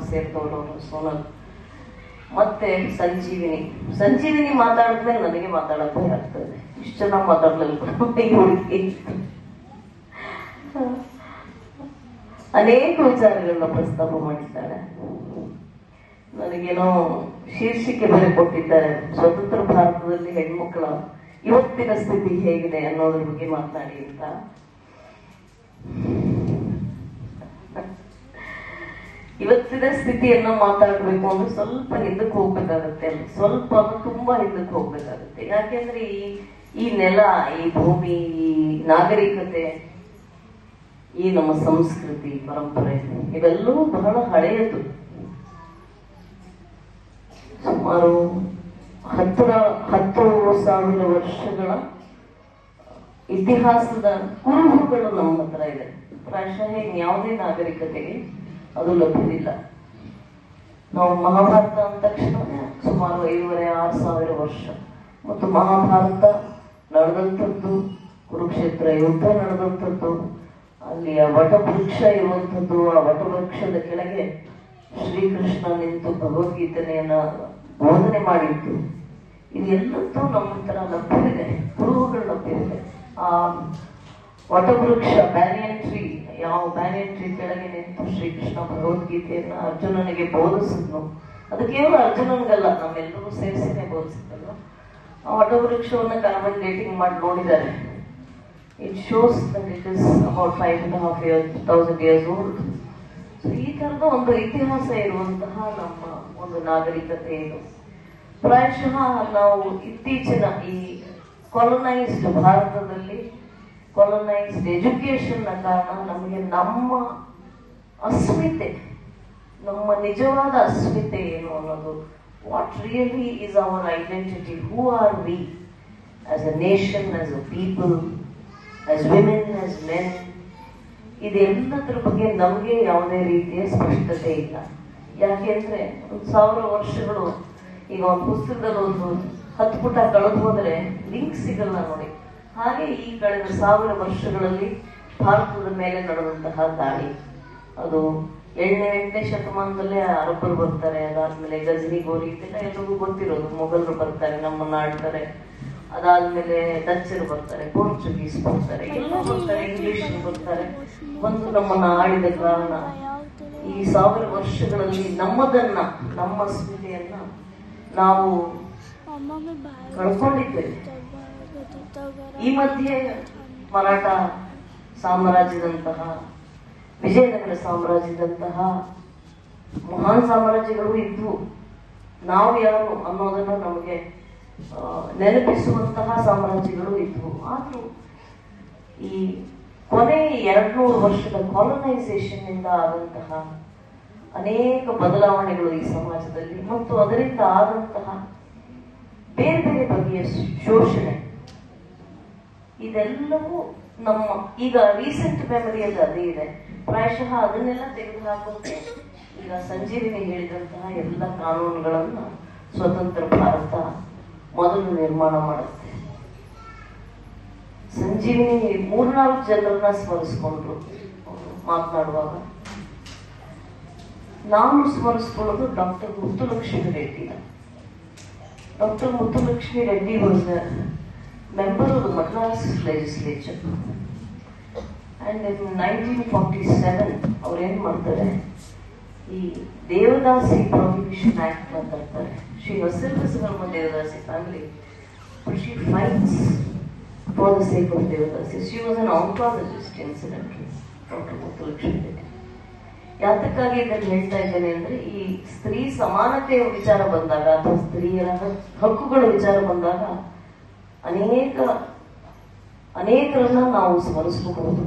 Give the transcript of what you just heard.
ಸೇರಿದವರು ಸೋನಲ್. ಮತ್ತೆ ಸಂಜೀವಿನಿ ಮಾತಾಡಿದ್ಮೇಲೆ ನನಗೆ ಮಾತಾಡಕ್ ಭಯ ಆಗ್ತದೆ. ಇಷ್ಟು ಚೆನ್ನಾಗಿ ಮಾತಾಡ್ಲಿಲ್ಲ. ಅನೇಕ ವಿಚಾರಗಳನ್ನ ಪ್ರಸ್ತಾಪ ಮಾಡಿದ್ದಾಳೆ. ನನಗೇನೋ ಶೀರ್ಷಿಕೆ ಬೇರೆ ಕೊಟ್ಟಿದ್ದಾರೆ, ಸ್ವತಂತ್ರ ಭಾರತದಲ್ಲಿ ಹೆಣ್ಮಕ್ಳ ಇವತ್ತಿನ ಸ್ಥಿತಿ ಹೇಗಿದೆ ಅನ್ನೋದ್ರ ಬಗ್ಗೆ ಮಾತನಾಡಿ ಅಂತ. ಇವತ್ತಿನ ಸ್ಥಿತಿಯನ್ನ ಮಾತಾಡ್ಬೇಕು ಅಂದ್ರೆ ಸ್ವಲ್ಪ ಹಿಂದಕ್ಕೆ ಹೋಗ್ಬೇಕಾಗತ್ತೆ, ಸ್ವಲ್ಪ ತುಂಬಾ ಹಿಂದಕ್ಕೆ ಹೋಗ್ಬೇಕಾಗತ್ತೆ. ಯಾಕೆಂದ್ರೆ ಈ ನೆಲ, ಈ ಭೂಮಿ, ಈ ನಾಗರಿಕತೆ, ಈ ನಮ್ಮ ಸಂಸ್ಕೃತಿ ಪರಂಪರೆ ಇವೆಲ್ಲವೂ ಬಹಳ ಹಳೆಯದು. ಸುಮಾರು 10,000 ವರ್ಷಗಳ ಇತಿಹಾಸದ ಕುರುಹುಗಳು ನಮ್ಮ ಹತ್ರ ಇದೆ. ಪ್ರಾಯಶಃ ಯಾವುದೇ ನಾಗರಿಕತೆಗೆ ಅದು ಲಭ್ಯವಿಲ್ಲ. ನಾವು ಮಹಾಭಾರತ ಅಂದ ತಕ್ಷಣ ಸುಮಾರು 5,500-6,000 ವರ್ಷ. ಮತ್ತು ಮಹಾಭಾರತ ನಡೆದಂಥದ್ದು, ಕುರುಕ್ಷೇತ್ರ ಯುದ್ಧ ನಡೆದಂಥದ್ದು, ಅಲ್ಲಿಯ ವಟವೃಕ್ಷ ಇರುವಂಥದ್ದು, ಆ ವಟವೃಕ್ಷದ ಕೆಳಗೆ ಶ್ರೀಕೃಷ್ಣ ನಿಂತು ಭಗವದ್ಗೀತೆಯನ್ನ ಬೋಧನೆ ಮಾಡಿದ್ದು, ಇದೆಲ್ಲತ್ತೂ ನಮ್ಮ ಹತ್ರ ಲಭ್ಯವಿದೆ, ಕುರುಹುಗಳು ಲಭ್ಯವಿದೆ. ಆ ವಟವೃಕ್ಷ, ಬ್ಯಾನಿಯನ್ ಟ್ರೀ, ಯಾವ ಬ್ಯಾನಿಯನ್ ಟ್ರೀ ಕೆಳಗೆ ನಿಂತು ಶ್ರೀಕೃಷ್ಣ ಭಗವದ್ಗೀತೆಯನ್ನ ಅರ್ಜುನನಿಗೆ ಬೋಧಿಸಿದ್ನು, ಅದು ಕೇವಲ ಅರ್ಜುನನಿಗಲ್ಲ, ನಮ್ಮೆಲ್ಲರೂ ಸೇರಿಸಿನೇ ಬೋಧಿಸಿದ್ದಲ್ಲ. ಆ ವಟವೃಕ್ಷವನ್ನ ಕಾರ್ಬನ್ ಡೇಟಿಂಗ್ ಮಾಡಿ ನೋಡಿದ್ದಾರೆ. It shows that it is about 5,500 years old. So ಈ ತರದ ಒಂದು ಇತಿಹಾಸ ಇರುವಂತಹ ನಮ್ಮ ಒಂದು ನಾಗರಿಕತೆ ಇದು. ಪ್ರಾಯಶಃ ನಾವು ಇತ್ತೀಚಿನ ಈ ಕಾಲೋನೈಸ್ಡ್ ಭಾರತದಲ್ಲಿ ಕಾಲೋನೈಸ್ಡ್ ಎಜುಕೇಶನ್ ನ ಕಾರಣ ನಮಗೆ ನಮ್ಮ ಅಸ್ಮಿತೆ, ನಮ್ಮ ನಿಜವಾದ ಅಸ್ಮಿತೆ ಏನು ಅನ್ನೋದು, what really is our identity, who are we as a nation, as a people, as women, as men, ಇದೆಲ್ಲದರ ಬಗ್ಗೆ ನಮಗೆ ಯಾವುದೇ ರೀತಿಯ ಸ್ಪಷ್ಟತೆ ಇಲ್ಲ. ಯಾಕೆಂದ್ರೆ 1,000 ವರ್ಷಗಳು, ಈಗ ಒಂದು ಪುಸ್ತಕದಲ್ಲಿ ಒಂದು 10 ಪುಟ ಕಳೆದು ಹೋದ್ರೆ ಲಿಂಕ್ ಸಿಗಲ್ಲ ನೋಡಿ. ಹಾಗೆ ಈ ಕಳೆದ 1,000 ವರ್ಷಗಳಲ್ಲಿ ಭಾರತದ ಮೇಲೆ ನಡೆದಂತಹ ದಾಳಿ, ಅದು 7ನೇ ಶತಮಾನದಲ್ಲೇ ಅರಬ್ಬರು ಬರ್ತಾರೆ, ಅದಾದ್ಮೇಲೆ ಗಜನಿ ಗೋರಿ, ಇದೆಲ್ಲ ಎಲ್ಲರಿಗೂ ಗೊತ್ತಿರೋದು. ಮೊಘಲರು ಬರ್ತಾರೆ, ನಮ್ಮನ್ನ ಆಡ್ತಾರೆ, ಅದಾದ್ಮೇಲೆ ಡಚ್ಚರು ಬರ್ತಾರೆ, ಪೋರ್ಚುಗೀಸ್ ಬರ್ತಾರೆ, ಎಲ್ಲ ಬರ್ತಾರೆ, ಇಂಗ್ಲಿಷ್ ಬರ್ತಾರೆ, ಒಂದು ನಮ್ಮನ್ನ ಆಡಿದ ಕಾರಣ ಈ 1,000 ವರ್ಷಗಳಲ್ಲಿ ನಮ್ಮದನ್ನ, ನಮ್ಮ ಅಸ್ಮಿತೆಯನ್ನ ನಾವು ಕಳ್ಕೊಂಡಿದ್ದೇವೆ. ಈ ಮಧ್ಯೆ ಮರಾಠ ಸಾಮ್ರಾಜ್ಯದಂತಹ, ವಿಜಯನಗರ ಸಾಮ್ರಾಜ್ಯದಂತಹ ಮಹಾನ್ ಸಾಮ್ರಾಜ್ಯಗಳು ಇದ್ವು. ನಾವು ಯಾರು ಅನ್ನೋದನ್ನ ನಮಗೆ ನೆನಪಿಸುವಂತಹ ಸಾಮ್ರಾಜ್ಯಗಳು ಇದ್ವು. ಆದ್ರೂ ಈ ಕೊನೆ 200 ವರ್ಷದ ಕಾಲೋನೈಸೇಷನ್ ಇಂದ ಆದಂತಹ ಅನೇಕ ಬದಲಾವಣೆಗಳು ಈ ಸಮಾಜದಲ್ಲಿ, ಮತ್ತು ಅದರಿಂದ ಆದಂತಹ ಬೇರೆ ಬೇರೆ ಬಗೆಯ ಶೋಷಣೆ, ಇದೆಲ್ಲವೂ ನಮ್ಮ ಈಗ ರೀಸೆಂಟ್ ಮೆಮರಿಯಲ್ಲಿ ಅದೇ ಇದೆ. ಪ್ರಾಯಶಃ ಅದನ್ನೆಲ್ಲ ತೆಗೆದುಹಾಕೋಕೆ ಈಗ ಸಂಜೀವಿನಿ ಹೇಳಿದಂತಹ ಎಲ್ಲ ಕಾನೂನುಗಳನ್ನ ಸ್ವತಂತ್ರ ಭಾರತ ಮೊದಲು ನಿರ್ಮಾಣ ಮಾಡುತ್ತೆ. ಸಂಜೀವಿನಿ 3-4 ಜನರನ್ನ ಸ್ಮರಿಸ್ಕೊಂಡ್ರು ಮಾತನಾಡುವಾಗ. ನಾನು ಸ್ಮರಿಸ್ಕೊಳ್ಳೋದು doctor Muthulakshmi Reddy. Doctor Muthulakshmi Reddy was a member of the Madras legislature. And in 1947 ಅವ್ರೇನ್ ಮಾಡ್ತಾರೆ, ಈ ದೇವದಾಸಿ ಪ್ರೊಹಿಬಿಷನ್ ಆಕ್ಟ್ ಮಾತಾಡ್ತಾರೆ. She herself is from a Devadasi family, but she fights for the sake of Devadasi. She was an oncologist, incidentally, Dr. Muthulakshmi Reddy. ಯಾತಕ್ಕಾಗಿ ಇದನ್ನು ಹೇಳ್ತಾ ಇದ್ದೇನೆ ಅಂದ್ರೆ, ಈ ಸ್ತ್ರೀ ಸಮಾನತೆಯ ವಿಚಾರ ಬಂದಾಗ ಅಥವಾ ಸ್ತ್ರೀಯರ ಹಕ್ಕುಗಳ ವಿಚಾರ ಬಂದಾಗ ಅನೇಕರನ್ನ ನಾವು ಸ್ಮರಿಸಬಹುದು.